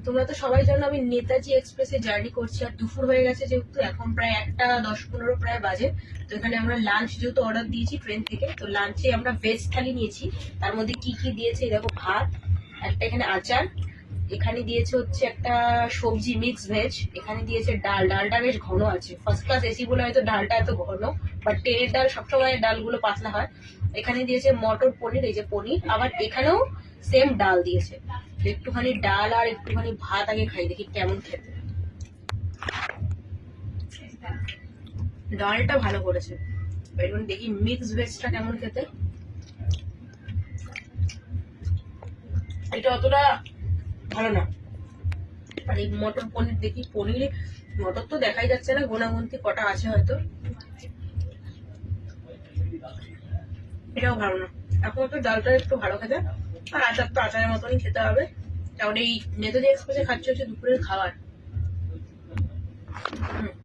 তোমরা তো সবাই জানো আমি নেতাজি এক্সপ্রেসে জার্নি করছি, আর দুপুর হয়ে গেছে যেহেতু, এখন প্রায় 1:10-15 প্রায় বাজে। তো এখানে আমরা লাঞ্চ যেহেতু অর্ডার দিয়েছি ট্রেন থেকে, তো লাঞ্চে আমরা ভেজ থালি নিয়েছি। তার মধ্যে কি কি দিয়েছে দেখো, ভাত, একটা এখানে আচার, এখানে দিয়েছে হচ্ছে একটা সবজি মিক্স ভেজ, এখানে দিয়েছে ডাল, ডালটা বেশ ঘন আছে, ফার্স্ট ক্লাস এসি বলে হয়তো ডালটা এত ঘন, বাট ট্রেনের ডাল সবসময় ডালগুলো পাতলা হয়। এখানে দিয়েছে মটর পনির, এই যে পনির, আবার এখানেও সেম ডাল দিয়েছে। একটুখানি ডাল আর একটুখানি ভাত আগে খাই, দেখি কেমন খেতে। ডালটা ভালো করেছে, এখন দেখি মিক্স ভেজটা কেমন খেতে। এটা অতটা ভালো না। আর এই মটর পনির দেখি, পনির মটর তো দেখাই যাচ্ছে না, গোনাগুনতি কটা আছে হয়তো। এটাও ভালো না। এখন তো ডালটা একটু ভালো খেতে, আর আচার তো আচারের মতনই খেতে হবে, কারণ এই নেতাজি এক্সপ্রেসে খাচ্ছে হচ্ছে দুপুরের খাবার।